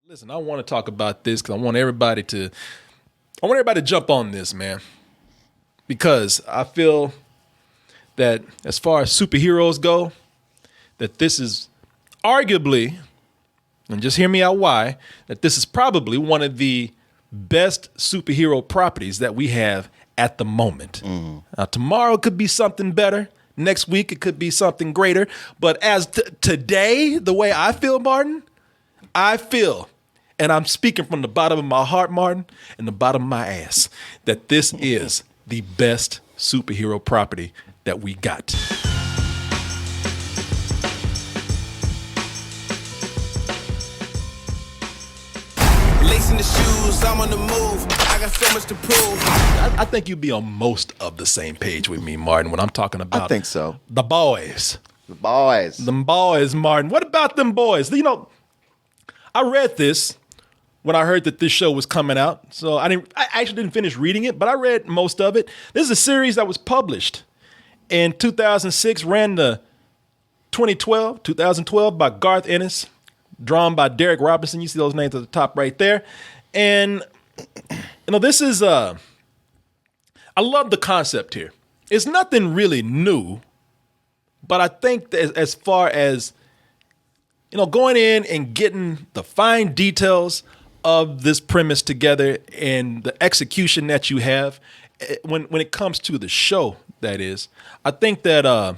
Listen, I want to talk about this because I want everybody to jump on this, man. Because I feel that as far as superheroes go, that this is arguably, and just hear me out why, that this is probably one of the best superhero properties that we have at the moment. Now, tomorrow could be something better. Next week it could be something greater. But as today, the way I feel, Martin, I feel, and I'm speaking from the bottom of my heart, Martin, and the bottom of my ass, that this is the best superhero property that we got. Lacing the shoes, I'm on the move. I got so much to prove. I think you'd be on most of the same page with me, Martin, when I'm talking about I think so. The boys. The boys. Them boys, Martin. What about them boys? You know, I read this when I heard that this show was coming out. So I actually didn't finish reading it, but I read most of it. This is a series that was published in 2006, ran to 2012 by Garth Ennis, drawn by Derek Robinson. You see those names at the top right there. And, you know, this is, I love the concept here. It's nothing really new, but I think that as far as, you know, going in and getting the fine details of this premise together and the execution that you have when it comes to the show, that is, I think that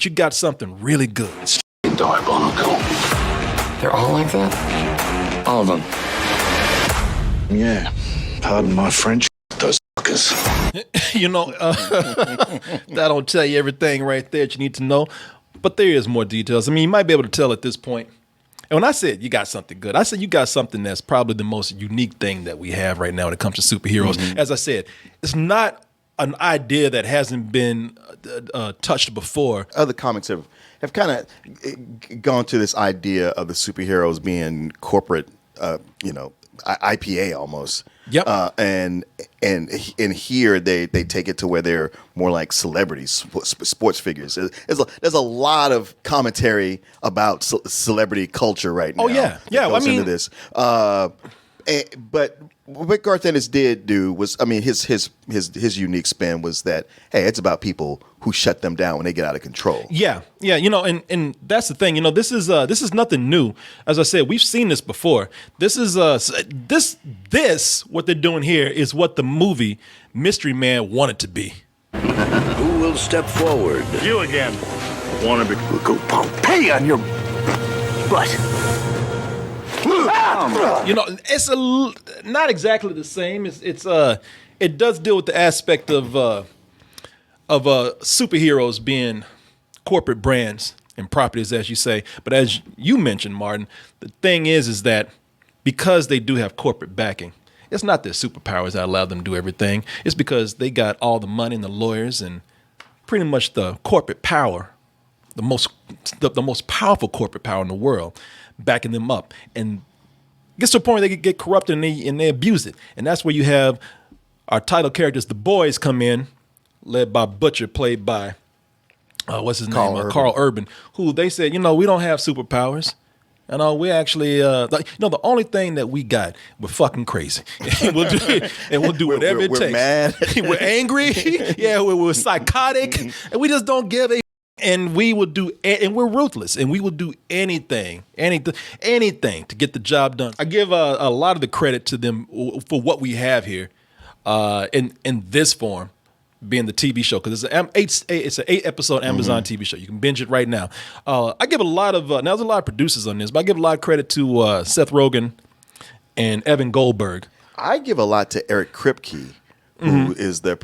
you got something really good. Diabolical. They're all like that? All of them. Yeah, pardon my French, those fuckers. You know, that don't tell you everything right there that you need to know, but there is more details. I mean, you might be able to tell at this point. And when I said you got something good, I said you got something that's probably the most unique thing that we have right now when it comes to superheroes. Mm-hmm. As I said, it's not an idea that hasn't been touched before. Other comics have kind of gone to this idea of the superheroes being corporate, IPA almost. Yep. And here they take it to where they're more like celebrities, sports figures. There's a lot of commentary about celebrity culture right now. Oh yeah, yeah. Goes into this. But what Garth Ennis did do was, I mean, his unique spin was that, hey, it's about people who shut them down when they get out of control. Yeah, you know, and that's the thing. You know, this is nothing new. As I said, we've seen this before. This is this what they're doing here is what the movie Mystery Man wanted to be. Who will step forward? You again. Wanna be Go Pompeii on your butt. You know, it's not exactly the same. It does deal with the aspect of superheroes being corporate brands and properties, as you say. But as you mentioned, Martin, the thing is that because they do have corporate backing, it's not their superpowers that allow them to do everything. It's because they got all the money and the lawyers and pretty much the corporate power, the most powerful corporate power in the world, backing them up. And it gets to a point where they get corrupted and they abuse it. And that's where you have our title characters, the boys, come in, led by Butcher, played by, what's his name? Carl Urban, who they said, you know, we don't have superpowers. And we actually, the only thing that we got, we're fucking crazy. And we'll do whatever it takes. We're mad. We're angry. Yeah, we're psychotic. And we just don't give a. And we will do, and we're ruthless, and we will do anything to get the job done. I give a lot of the credit to them for what we have here, in this form, being the TV show, because it's an 8-episode Amazon TV show. You can binge it right now. I give a lot of now there's a lot of producers on this, but I give a lot of credit to Seth Rogen and Evan Goldberg. I give a lot to Eric Kripke, who is the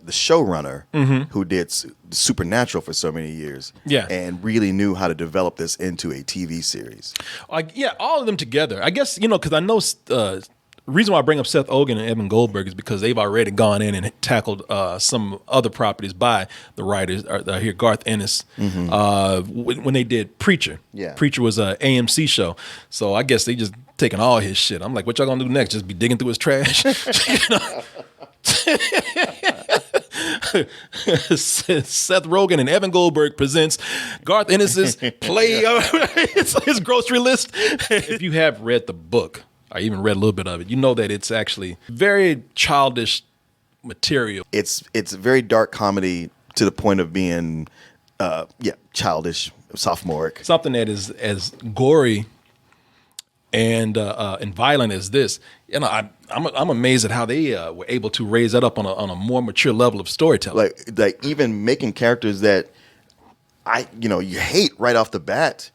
showrunner who did Supernatural for so many years, and really knew how to develop this into a TV series. All of them together. I guess, you know, because I know the reason why I bring up Seth Rogen and Evan Goldberg is because they've already gone in and tackled some other properties by the writers here, Garth Ennis, when they did Preacher. Yeah. Preacher was an AMC show, so I guess they just taking all his shit. I'm like, what y'all gonna do next? Just be digging through his trash? Seth Rogen and Evan Goldberg presents Garth Ennis's play his grocery list. If you have read the book, I even read a little bit of it, you know that it's actually very childish material. It's very dark comedy to the point of being childish, sophomoric. Something that is as gory and violent as this. You know, I'm amazed at how they were able to raise that up on a more mature level of storytelling. Like even making characters that you hate right off the bat.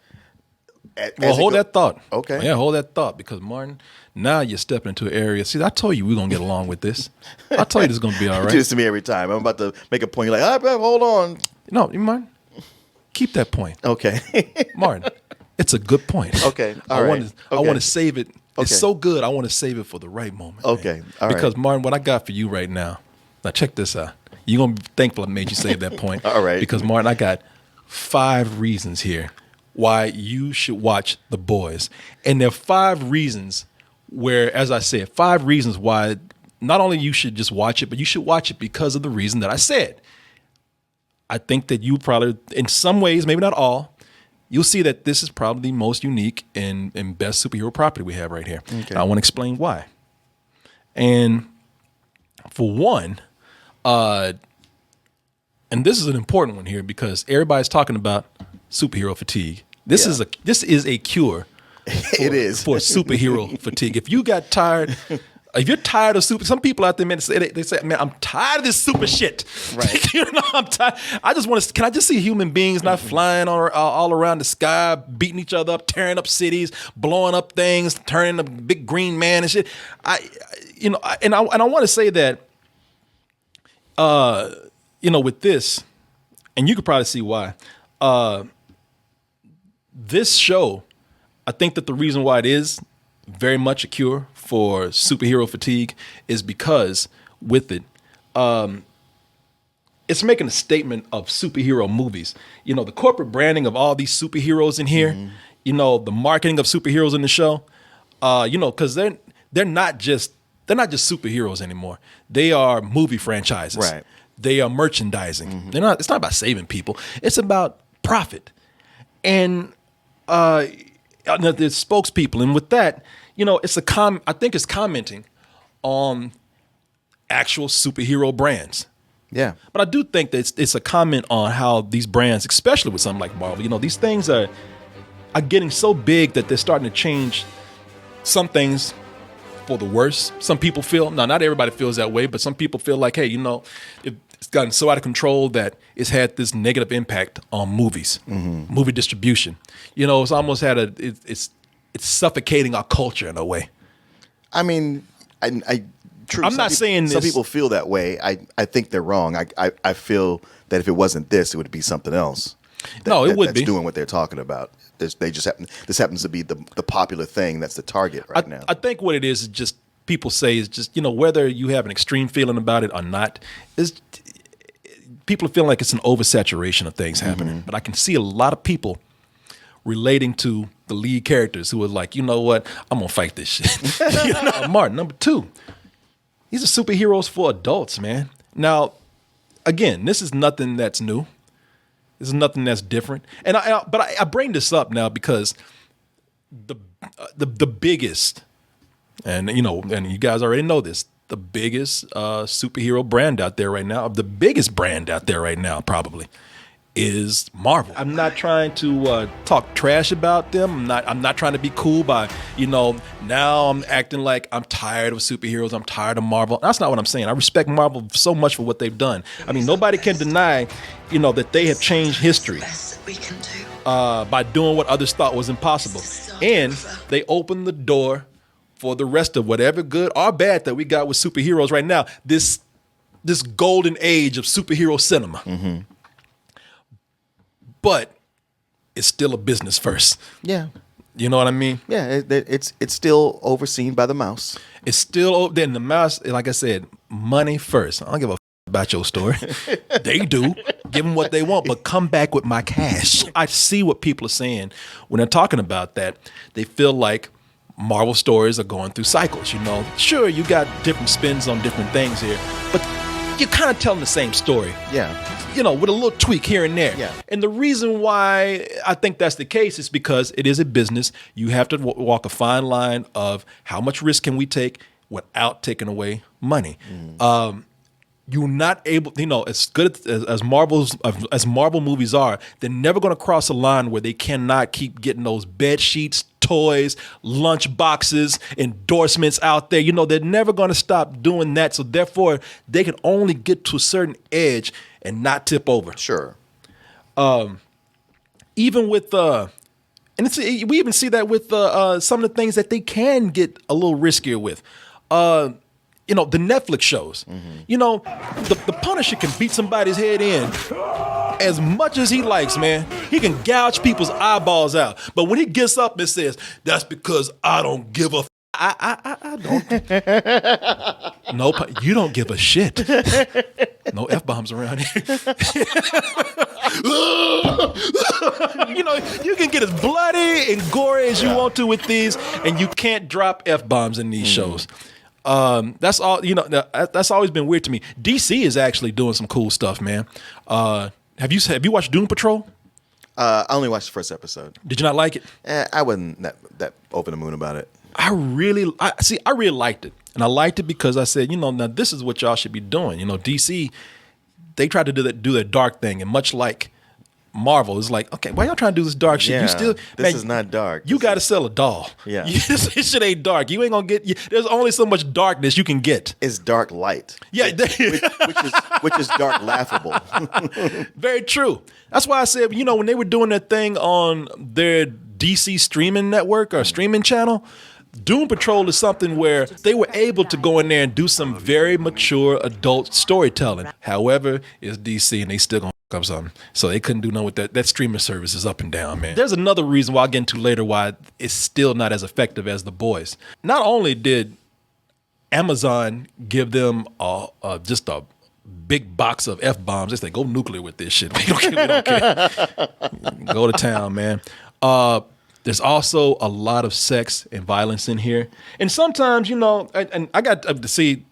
Well, hold that thought. Okay. Yeah, hold that thought, because Martin, now you're stepping into an area. See, I told you we're gonna get along with this. I told you this is gonna be all You right. do this to me every time. I'm about to make a point. You're like, hold on. No, Martin, keep that point. Okay. Martin, it's a good point. Okay. I want to save it. It's Okay. so good. I want to save it for the right moment. Okay. Man. All right. Because Martin, what I got for you right now. Now check this out. You're gonna be thankful I made you save that point. All right. Because Martin, I got 5 reasons here why you should watch The Boys, and there are 5 reasons where, as I said, 5 reasons why not only you should just watch it, but you should watch it because of the reason that I said. I think that you probably, in some ways, maybe not all, you'll see that this is probably the most unique and best superhero property we have right here. Okay. And I want to explain why. And for one, and this is an important one here because everybody's talking about superhero fatigue. This is a cure. It is for superhero fatigue. If you got tired, if you're tired of super, some people out there, man, they say, man, I'm tired of this super shit. Right. You know, I'm tired. I just want to. Can I just see human beings not flying all around the sky, beating each other up, tearing up cities, blowing up things, turning a big green man and shit. I want to say that, with this, and you could probably see why. This show, I think that the reason why it is very much a cure for superhero fatigue is because with it, it's making a statement of superhero movies. You know, the corporate branding of all these superheroes in here, the marketing of superheroes in the show, because they're not just superheroes anymore. They are movie franchises. Right. They are merchandising. It's not about saving people. It's about profit. And the spokespeople, and with that, it's I think it's commenting on actual superhero brands. Yeah. But I do think that it's a comment on how these brands, especially with something like Marvel, these things are getting so big that they're starting to change some things for the worse. Some people feel, now not everybody feels that way, but some people feel like, hey, it's gotten so out of control that it's had this negative impact on movies, movie distribution. It's almost it's suffocating our culture in a way. I mean, true. I'm not saying some this. people feel that way. I think they're wrong. I feel that if it wasn't this, it would be something else. It would that's be doing what they're talking about. This happens to be the popular thing that's the target right now. I think what it is just people say is just whether you have an extreme feeling about it or not, is people are feeling like it's an oversaturation of things happening. But I can see a lot of people relating to the lead characters who are like, you know what, I'm gonna fight this shit. Martin, number 2, these are superheroes for adults, man. Now, again, this is nothing that's new. This is nothing that's different. And I bring this up now because the biggest, and you guys already know this, the biggest superhero brand out there right now, the biggest brand out there right now probably, is Marvel. I'm not trying to talk trash about them. I'm not trying to be cool by, now I'm acting like I'm tired of superheroes. I'm tired of Marvel. That's not what I'm saying. I respect Marvel so much for what they've done. I mean, nobody can deny, that they have changed history by doing what others thought was impossible. And they opened the door for the rest of whatever good or bad that we got with superheroes right now. This golden age of superhero cinema. But it's still a business first. Yeah. You know what I mean? Yeah, it's still overseen by the mouse. It's still then the mouse. Like I said, money first. I don't give a about your story. They do. Give them what they want, but come back with my cash. I see what people are saying when they're talking about that. They feel like Marvel stories are going through cycles. Sure, you got different spins on different things here, but you're kind of telling the same story. Yeah. With a little tweak here and there. Yeah. And the reason why I think that's the case is because it is a business. You have to walk a fine line of how much risk can we take without taking away money. You're not able, as good as Marvel movies are, they're never going to cross a line where they cannot keep getting those bed sheets, toys, lunch boxes, endorsements out there. They're never going to stop doing that. So therefore, they can only get to a certain edge and not tip over. Sure. Even with we even see that with some of the things that they can get a little riskier with. The Netflix shows. The Punisher can beat somebody's head in as much as he likes, man. He can gouge people's eyeballs out. But when he gets up and says, "That's because I don't give a I don't. Nope, you don't give a shit. No F-bombs around here. You can get as bloody and gory as you want to with these, and you can't drop F-bombs in these shows. That's all. That's always been weird to me. DC is actually doing some cool stuff, man. Have you watched Doom Patrol? I only watched the first episode. Did you not like it? I wasn't that over the moon about it. I really liked it, and I liked it because I said, now this is what y'all should be doing. DC, they tried to do that dark thing, and much like Marvel, is like, okay, why y'all trying to do this dark shit? Yeah, this is not dark. You got to sell a doll. Yeah, this shit ain't dark. You ain't gonna get. There's only so much darkness you can get. It's dark light. Yeah, which is dark laughable. Very true. That's why I said, when they were doing that thing on their DC streaming network or streaming channel, Doom Patrol is something where they were able to go in there and do some very mature adult storytelling. However, it's DC and they still gonna fuck up something. So they couldn't do nothing with that. That streaming service is up and down, man. There's another reason why I'll get into later why it's still not as effective as The Boys. Not only did Amazon give them just a big box of F-bombs, they say, go nuclear with this shit. We don't care. Go to town, man. There's also a lot of sex and violence in here. And sometimes, and I got to see,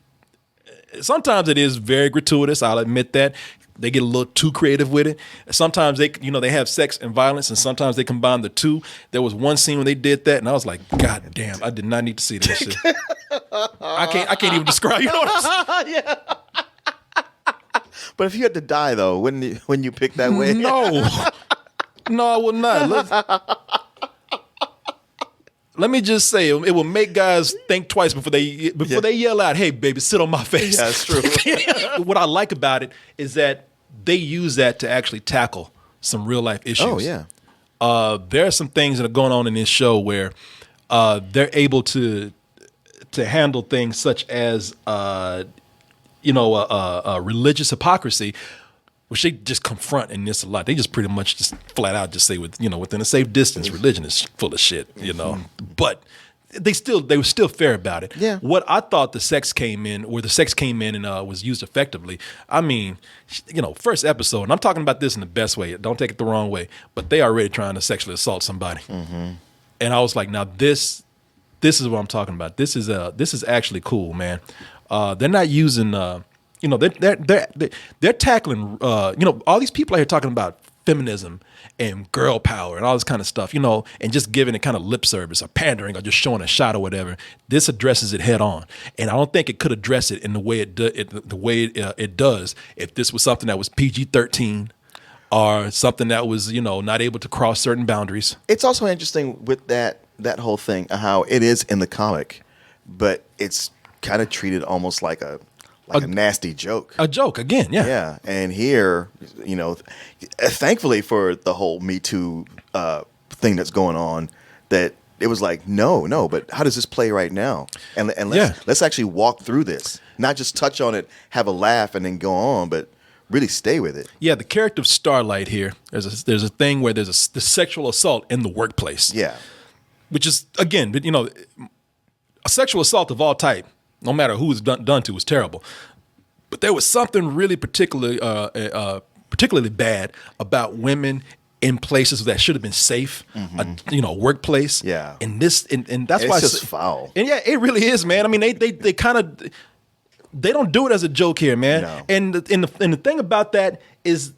sometimes it is very gratuitous. I'll admit that. They get a little too creative with it. Sometimes they have sex and violence, and sometimes they combine the two. There was one scene when they did that, and I was like, God damn, I did not need to see this shit. I can't even describe, what I'm saying? Yeah. But if you had to die, though, when you pick that way? No, I would not. Let me just say, it will make guys think twice before they yell out, "Hey, baby, sit on my face." Yeah, that's true. What I like about it is that they use that to actually tackle some real life issues. Oh yeah. There are some things that are going on in this show where they're able to handle things such as religious hypocrisy, which they just confront in this a lot. They just pretty much just flat out just say within a safe distance, religion is full of shit, But they were still fair about it. Yeah. What I thought the sex came in and was used effectively. I mean, first episode, and I'm talking about this in the best way. Don't take it the wrong way, but they are already trying to sexually assault somebody. Mm-hmm. And I was like, now this is what I'm talking about. This is actually cool, man. They're not using. They're tackling, all these people out here talking about feminism and girl power and all this kind of stuff, and just giving it kind of lip service or pandering or just showing a shot or whatever. This addresses it head on, and I don't think it could address it in the way it does if this was something that was PG-13 or something that was not able to cross certain boundaries. It's also interesting with that whole thing how it is in the comic, but it's kind of treated almost like a nasty joke. A joke, again, yeah. Yeah, and here, thankfully for the whole Me Too thing that's going on, that it was like, no, but how does this play right now? And let's actually walk through this. Not just touch on it, have a laugh, and then go on, but really stay with it. Yeah, the character of Starlight here, there's a thing where there's the sexual assault in the workplace. Yeah. Which is, again, a sexual assault of all type, no matter who it's done to, is terrible. But there was something really particularly bad about women in places that should have been safe, workplace. Yeah. And that's why it's just foul. And yeah, it really is, man. I mean, they kind of, they don't do it as a joke here, man. No. And the thing about that is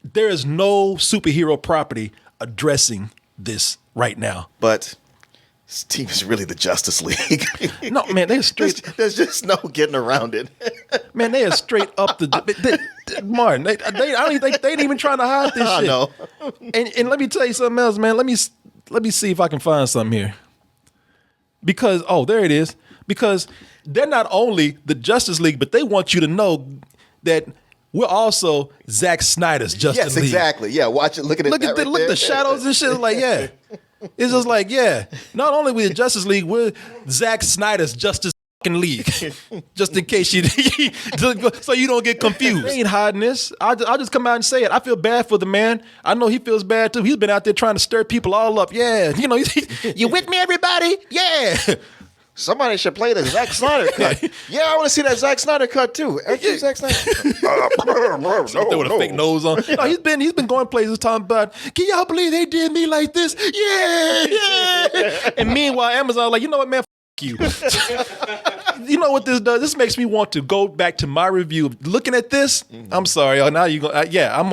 there is no superhero property addressing this right now. But this team is really the Justice League. No, man, they're straight. There's just no getting around it. Man, they are straight up Martin. They ain't even trying to hide this shit. I know. And let me tell you something else, man. Let me see if I can find something here. Because there it is. Because they're not only the Justice League, but they want you to know that we're also Zack Snyder's Justice League. Yes, exactly. Yeah, watch it. Look at it. Look at the shadows and shit. Like, yeah. It's just like, yeah. Not only we the Justice League, we're Zack Snyder's Justice League. Just in case so you don't get confused. I ain't hiding this. I'll just come out and say it. I feel bad for the man. I know he feels bad too. He's been out there trying to stir people all up. Yeah. You know, you with me, everybody? Yeah. Somebody should play the Zack Snyder cut. Yeah, I want to see that Zack Snyder cut too. Zack Snyder. With a fake nose on. No, he's been going places talking about, can y'all believe they did me like this? Yeah. And meanwhile, Amazon like, you know what, man? You. You know what this does? This makes me want to go back to my review. Looking at this, I'm sorry. Now you go. I'm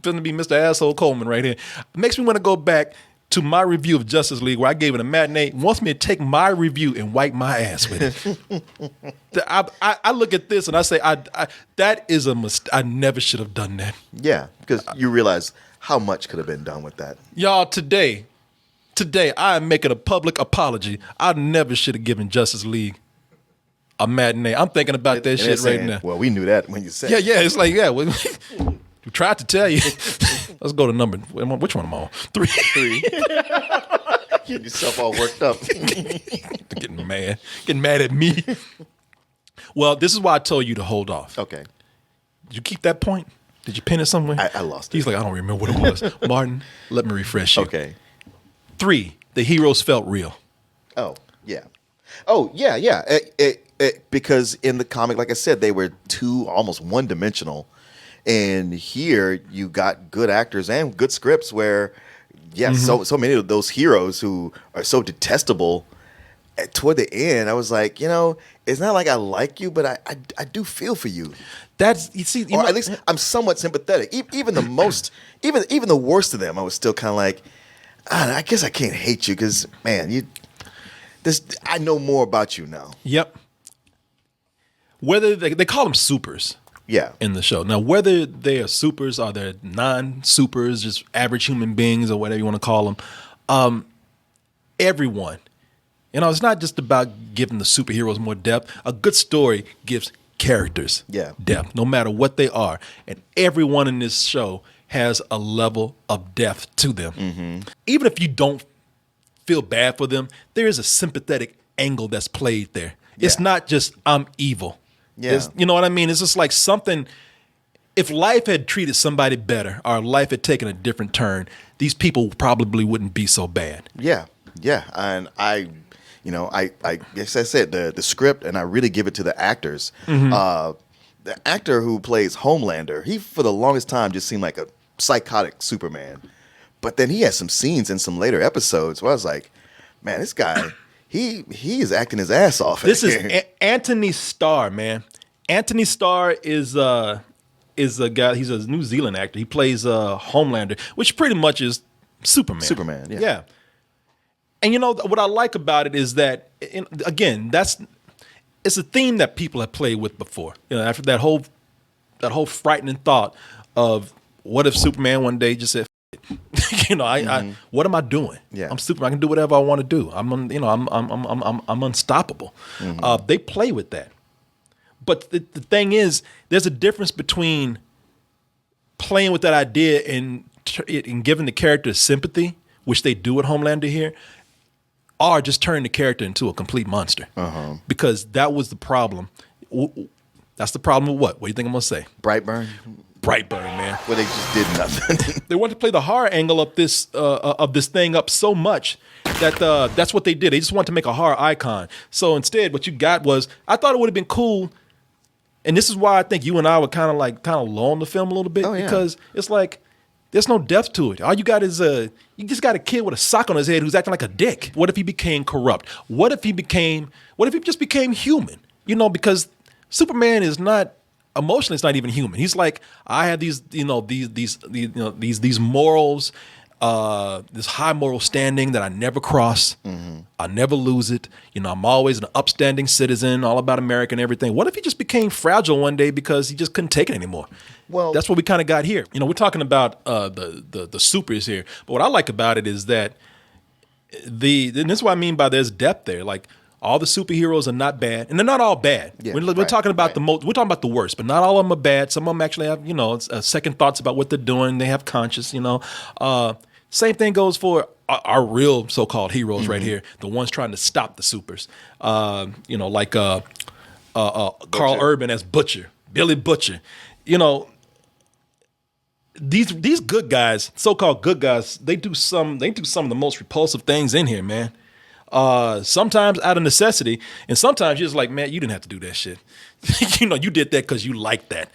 going to be Mr. Asshole Coleman right here. It makes me want to go back to my review of Justice League, where I gave it a matinee. Wants me to take my review and wipe my ass with it. I look at this and I say, that is a mistake. I never should have done that. Yeah, because you realize how much could have been done with that. Y'all, today, I am making a public apology. I never should have given Justice League a matinee. I'm thinking about that shit right now. Well, we knew that when you said it. Yeah, it's like, we tried to tell you. Let's go to number. Which one am I on? 3. Getting yourself all worked up. Getting mad at me. Well, this is why I told you to hold off. Okay. Did you keep that point? Did you pin it somewhere? I lost it. He's like, I don't remember what it was. Martin, let me refresh you. Okay. 3, the heroes felt real. Oh, yeah. Oh, yeah. Because in the comic, like I said, they were almost one-dimensional. And here you got good actors and good scripts where, so many of those heroes who are so detestable, toward the end, I was like, it's not like I like you, but I do feel for you. That's, you see, at least I'm somewhat sympathetic. Even the most, even the worst of them, I was still kind of like, I guess I can't hate you because, man, I know more about you now. Yep. Whether they call them supers. Yeah. In the show. Now, whether they are supers or they're non-supers, just average human beings or whatever you want to call them, everyone, it's not just about giving the superheroes more depth. A good story gives characters depth, no matter what they are. And everyone in this show has a level of depth to them. Mm-hmm. Even if you don't feel bad for them, there is a sympathetic angle that's played there. Yeah. It's not just, I'm evil. Yeah. You know what I mean? It's just like something, if life had treated somebody better or life had taken a different turn, these people probably wouldn't be so bad. Yeah. Yeah. And I guess I said the script, and I really give it to the actors. Mm-hmm. The actor who plays Homelander, he for the longest time just seemed like a psychotic Superman. But then he had some scenes in some later episodes where I was like, man, this guy... He is acting his ass off. This is Anthony Starr, man. Anthony Starr is a guy. He's a New Zealand actor. He plays Homelander, which pretty much is Superman. Superman, yeah. Yeah. And what I like about it is that, again, it's a theme that people have played with before. After that whole frightening thought of what if Superman one day just said, I what am I doing? Yeah. I'm Superman. I can do whatever I want to do. I'm unstoppable. Mm-hmm. They play with that. But the thing is, there's a difference between playing with that idea and giving the character sympathy, which they do with Homelander here, or just turning the character into a complete monster. Uh-huh. Because that was the problem. That's the problem with what? What do you think I'm going to say? Brightburn, man. Where they just did nothing. They wanted to play the horror angle of this thing up so much that that's what they did. They just wanted to make a horror icon. So instead, what you got was, I thought it would have been cool, and this is why I think you and I were kind of low on the film a little bit, because it's like there's no depth to it. All you got is you just got a kid with a sock on his head who's acting like a dick. What if he became corrupt? What if he just became human? Because Superman is not emotionally. It's not even human. He's like, I have these morals, this high moral standing that I never cross. I never lose it. I'm always an upstanding citizen, all about America and everything. What if he just became fragile one day because he just couldn't take it anymore? Well, that's what we kind of got here. We're talking about the supers here, but what I like about it is that and this is what I mean by there's depth there. Like, all the superheroes are not bad, and they're not all bad. Yeah, we're talking about we're talking about the worst, but not all of them are bad. Some of them actually have second thoughts about what they're doing. They have conscience. Same thing goes for our real so-called heroes right here, the ones trying to stop the supers. Like Carl Urban as Butcher, Billy Butcher. These good guys, so-called good guys, they do some of the most repulsive things in here, man. Sometimes out of necessity, and sometimes you're just like, man, you didn't have to do that shit. You did that because you like that.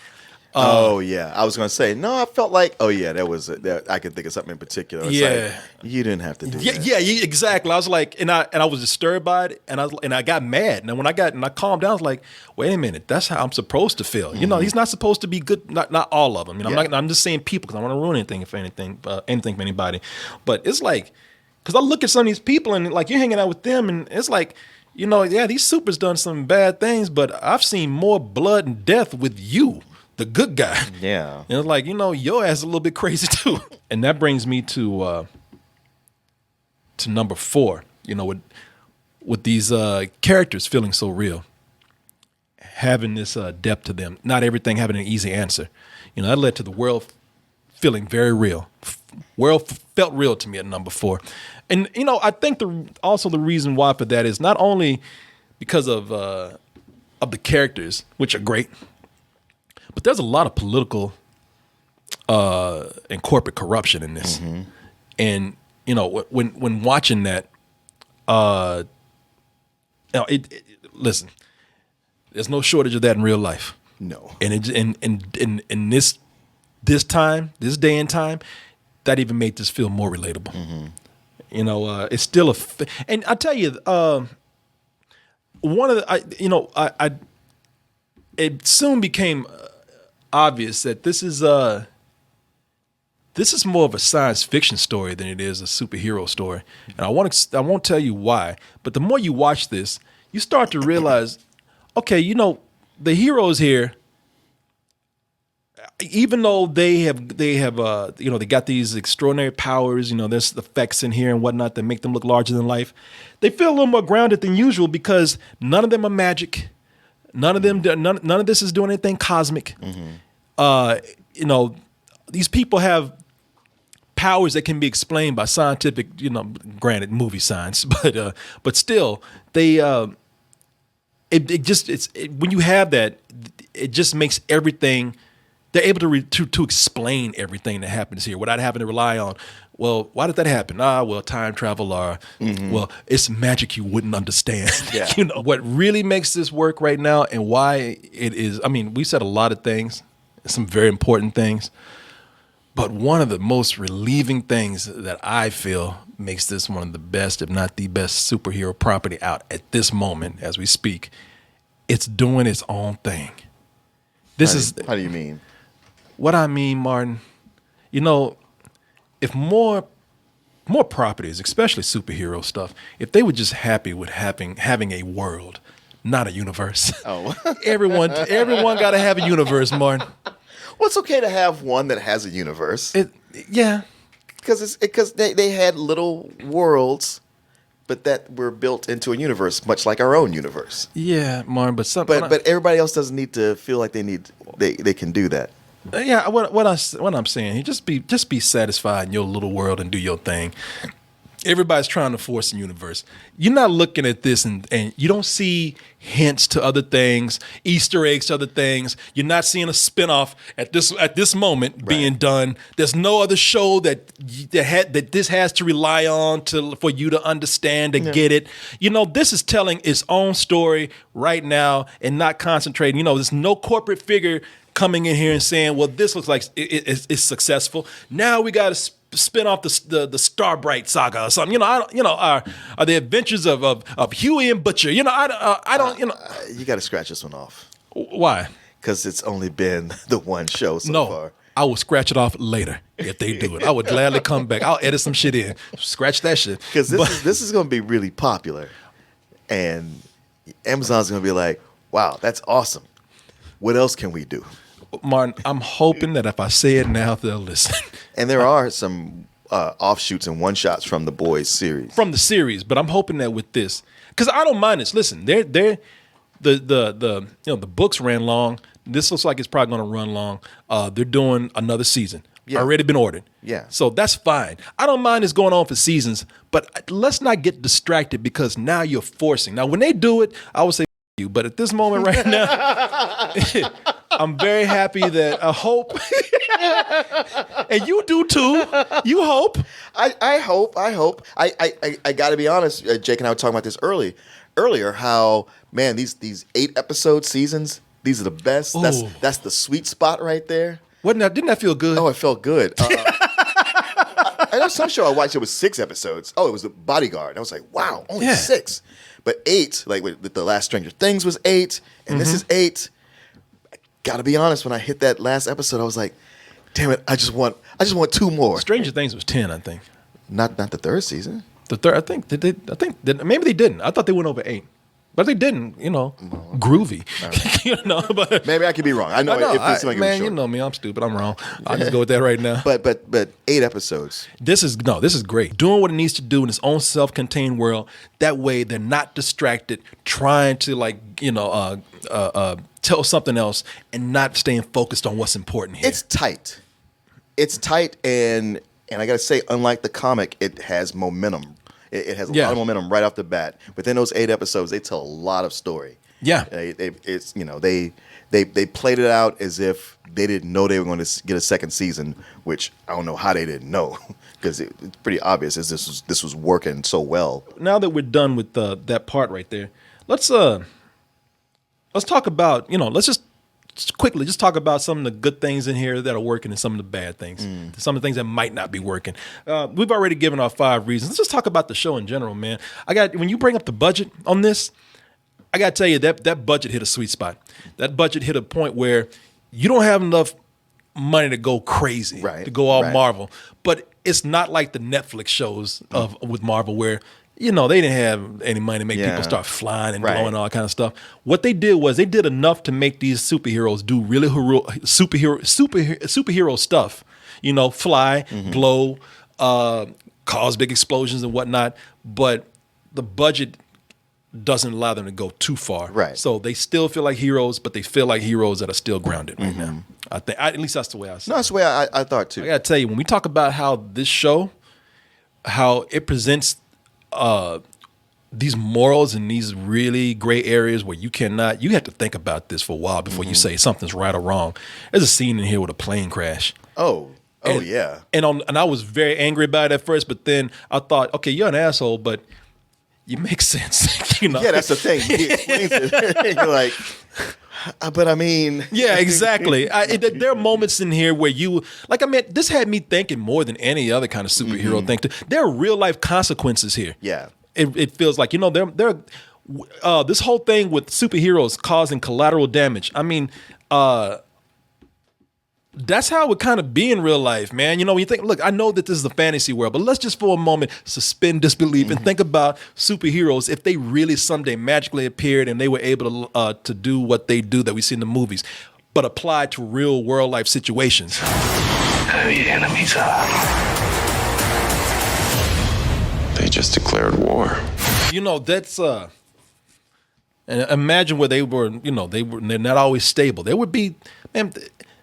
Oh yeah, I was gonna say no. I felt like I could think of something in particular. It's like, you didn't have to do that. Yeah, exactly. I was like, and I was disturbed by it, and I got mad. And when I calmed down, I was like, wait a minute, that's how I'm supposed to feel. He's not supposed to be good. Not all of them. I'm just saying people because I want to ruin anything for anybody. But it's like, because I look at some of these people and like you're hanging out with them, and it's like, these supers done some bad things, but I've seen more blood and death with you, the good guy. Yeah. And it's like, your ass is a little bit crazy too. And that brings me to number 4, with these characters feeling so real, having this depth to them, not everything having an easy answer. That led to the world feeling very real. World felt real to me at number 4. And, I think also the reason why for that is not only because of the characters, which are great, but there's a lot of political and corporate corruption in this. And, when watching that, listen, there's no shortage of that in real life. No. And in this day and time, that even made this feel more relatable. It's still and I tell you, one of the, it soon became obvious that this is more of a science fiction story than it is a superhero story. And I won't tell you why, but the more you watch this, you start to realize, okay, the heroes here, even though they got these extraordinary powers, there's effects in here and whatnot that make them look larger than life. They feel a little more grounded than usual because none of them are magic. None of this is doing anything cosmic. These people have powers that can be explained by scientific, granted movie science, but still they when you have that, it just makes everything. They're able to explain everything that happens here without having to rely on, well, why did that happen? Well, time travel, or well, it's magic you wouldn't understand. Yeah. What really makes this work right now and why it is, we said a lot of things, some very important things, but one of the most relieving things that I feel makes this one of the best, if not the best superhero property out at this moment as we speak, it's doing its own thing. How do you mean? What I mean, Martin, if more properties, especially superhero stuff, if they were just happy with having a world, not a universe. Oh, everyone got to have a universe, Martin. Well, it's okay to have one that has a universe. Yeah, because they had little worlds, but that were built into a universe, much like our own universe. Yeah, Martin, but everybody else doesn't need to feel like they can do that. Yeah, what I'm saying, just be satisfied in your little world and do your thing. Everybody's trying to force a universe. You're not looking at this and you don't see hints to other things, Easter eggs to other things. You're not seeing a spinoff at this moment being done. There's no other show that this has to rely on for you to understand and get it. This is telling its own story right now and not concentrating. There's no corporate figure coming in here and saying, well, this looks like it's successful. Now we got to spin off the Starbright saga or something. Are the adventures of Huey and Butcher. I don't. You got to scratch this one off. Why? Because it's only been the one show so far. I will scratch it off later if they do it. I would gladly come back. I'll edit some shit in. Scratch that shit. Because this is going to be really popular. And Amazon's going to be like, wow, that's awesome. What else can we do? Martin, I'm hoping that if I say it now, they'll listen. And there are some offshoots and one-shots from the Boys series. From the series, but I'm hoping that with this, because I don't mind this. Listen, the books ran long. This looks like it's probably going to run long. They're doing another season. Yeah. Already been ordered. Yeah. So that's fine. I don't mind this going on for seasons, but let's not get distracted because now you're forcing. Now, when they do it, I would say you, but at this moment right now, I'm very happy that I hope, and you do too. You hope. I hope. I got to be honest. Jake and I were talking about this earlier. How man, these 8 episode seasons, these are the best. Ooh. That's the sweet spot right there. Didn't that feel good? Oh, it felt good. I know some show I watched, it was 6 episodes. Oh, it was The Bodyguard. I was like, wow, only 6. But 8, like with the last Stranger Things was 8, and this is 8. Gotta be honest, when I hit that last episode, I was like, damn it, I just want 2 more. Stranger Things was 10, I think. Not the 3rd season. The 3rd, I think maybe they didn't. I thought they went over 8. But they didn't, groovy. Right. But maybe I could be wrong. I know it feels like it was short. You know me, I'm stupid. I'm wrong. I'll just go with that right now. But 8 episodes. This is great. Doing what it needs to do in its own self-contained world. That way they're not distracted, trying to tell something else and not staying focused on what's important here. It's tight. And I gotta say, unlike the comic, it has momentum. It has a lot of momentum right off the bat. Within those 8 episodes, they tell a lot of story. Yeah, they played it out as if they didn't know they were going to get a second season, which I don't know how they didn't know because it's pretty obvious as this was working so well. Now that we're done with that part right there, let's talk about let's just quickly talk about some of the good things in here that are working and some of the bad things. Some of the things that might not be working. We've already given our 5 reasons. Let's just talk about the show in general, man. When you bring up the budget on this, I got to tell you that budget hit a sweet spot. That budget hit a point where you don't have enough money to go crazy, to go all Marvel. But it's not like the Netflix shows with Marvel where they didn't have any money to make people start flying and blowing all that kind of stuff. What they did was they did enough to make these superheroes do really superhero stuff. Fly, blow, cause big explosions and whatnot. But the budget doesn't allow them to go too far. Right. So they still feel like heroes, but they feel like heroes that are still grounded right now. I think at least that's the way I see it. No, that's the way I thought too. I got to tell you, when we talk about how this show, how it presents these morals in these really gray areas where you have to think about this for a while before you say something's right or wrong. There's a scene in here with a plane crash. Yeah. And I was very angry about it at first, but then I thought, okay, you're an asshole, but you make sense. Yeah, that's the thing. He explains it. You're like, but I mean. Yeah, exactly. There are moments in here where this had me thinking more than any other kind of superhero thing. There are real life consequences here. Yeah. It feels like, this whole thing with superheroes causing collateral damage. I mean, that's how it would kind of be in real life, man. When you think, look, I know that this is a fantasy world, but let's just for a moment suspend disbelief and think about superheroes if they really someday magically appeared and they were able to do what they do that we see in the movies, but applied to real world life situations. The enemies they just declared war. That's and imagine where they were. They're not always stable. There would be, man.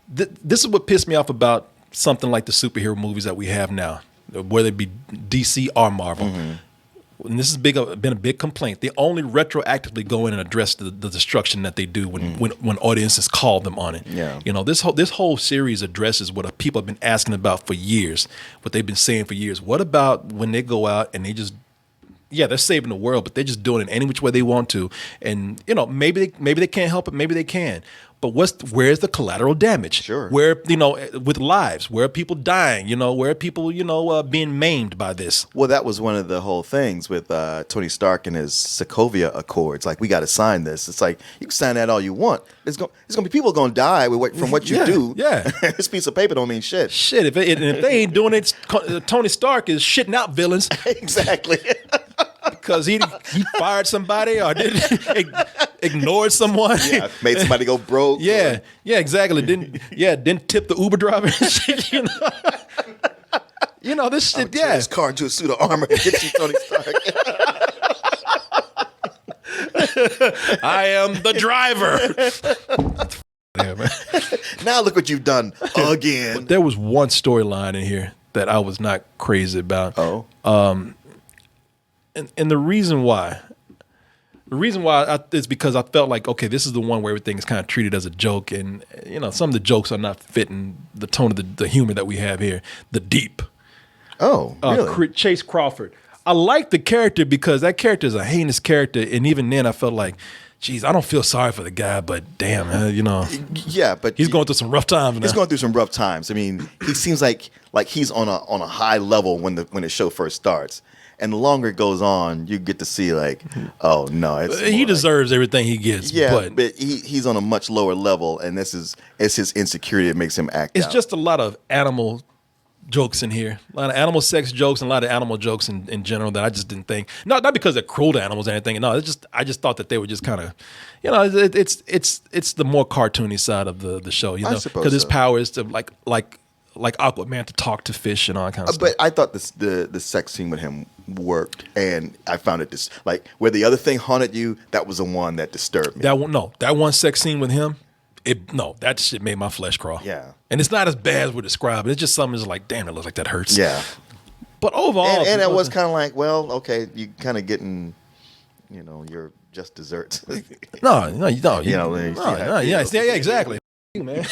This is what pissed me off about something like the superhero movies that we have now, whether it be DC or Marvel. And this has been a big complaint. They only retroactively go in and address the destruction that they do when audiences call them on it. Yeah. This whole series addresses what people have been asking about for years, what they've been saying for years. What about when they go out and they just yeah, they're saving the world, but they're just doing it any which way they want to. And maybe they can't help it, maybe they can. But where's the collateral damage? Sure. Where with lives, where are people dying? Where are people being maimed by this? Well, that was one of the whole things with Tony Stark and his Sokovia Accords. Like, we got to sign this. It's like, you can sign that all you want. There's gonna be people gonna die from what you do. Yeah. This piece of paper don't mean shit. Shit, if they ain't doing it, Tony Stark is shitting out villains. Exactly. Because he fired somebody or ignored someone. Yeah, made somebody go broke. Yeah, exactly. Didn't tip the Uber driver. This shit. Turn his car into a suit of armor and get you Tony Stark. I am the driver. Damn, man. Now look what you've done again. But there was one storyline in here that I was not crazy about. Oh. And the reason why is because I felt like, okay, this is the one where everything is kind of treated as a joke, and some of the jokes are not fitting the tone of the humor that we have here. The Deep. Oh, really? Chase Crawford. I like the character because that character is a heinous character, and even then I felt like, geez, I don't feel sorry for the guy, but damn, Yeah, but he's going through some rough times. He's going through some rough times. I mean, he seems like he's on a high level when the show first starts. And the longer it goes on, you get to see like, oh no, he deserves everything he gets. Yeah, but he's on a much lower level, and it's his insecurity that makes him act. It's out. just a lot of animal jokes in here, a lot of animal sex jokes and a lot of animal jokes in general that I just didn't think. Not because they're cruel to animals or anything. No, I just thought that they were just kind of, it's the more cartoony side of the show. Because his power is to like Aquaman to talk to fish and all that kind of stuff. But I thought the sex scene with him worked, and I found it like where the other thing haunted you. That was the one that disturbed me. That one sex scene with him. That shit made my flesh crawl. Yeah, and it's not as bad as we describe it. It's just something that's like, damn, it looks like that hurts. Yeah, but overall, and it was kind of like, well, okay, you kind of getting, you're just desserts. No, yeah, exactly. Man.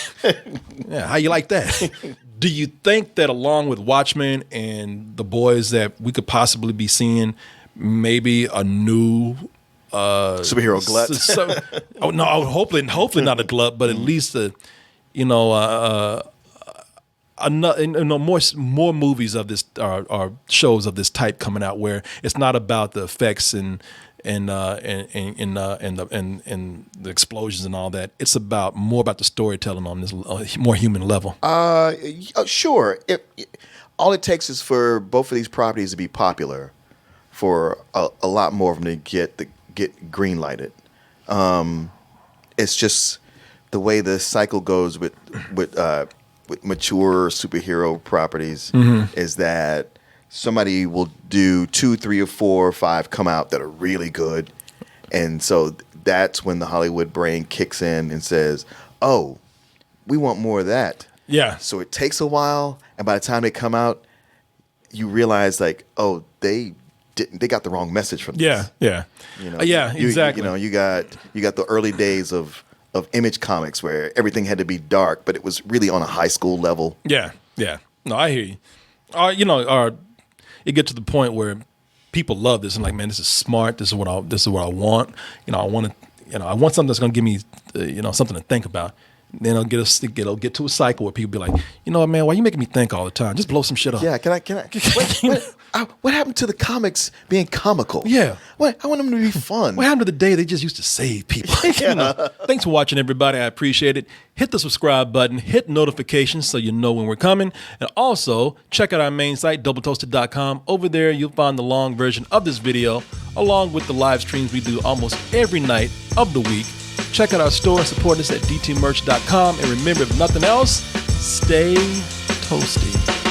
Yeah, how you like that? Do you think that along with Watchmen and The Boys that we could possibly be seeing maybe a new superhero glut? No, hopefully not a glut, but at least more movies of this or shows of this type coming out where it's not about the effects and the explosions and all that. It's more about the storytelling on this more human level. Sure. All it takes is for both of these properties to be popular, for a lot more of them to get green lighted. It's just the way the cycle goes with mature superhero properties is that somebody will do 2, 3, or 4 or 5 come out that are really good. And so that's when the Hollywood brain kicks in and says, oh, we want more of that. Yeah. So it takes a while. And by the time they come out, you realize like, oh, they got the wrong message from this. Yeah. Exactly. You got the early days of Image Comics where everything had to be dark, but it was really on a high school level. Yeah. No, I hear you. It gets to the point where people love this and like, man, this is smart. This is what I want. I want something that's going to give me, something to think about. Then it'll get to a cycle where people be like, you know what, man, why are you making me think all the time? Just blow some shit up. Yeah, can I? What happened to the comics being comical? Yeah. I want them to be fun. What happened to the day they just used to save people? Thanks for watching, everybody. I appreciate it. Hit the subscribe button. Hit notifications so you know when we're coming. And also, check out our main site, doubletoasted.com. Over there, you'll find the long version of this video, along with the live streams we do almost every night of the week. Check out our store and support us at dtmerch.com. And remember, if nothing else, stay toasty.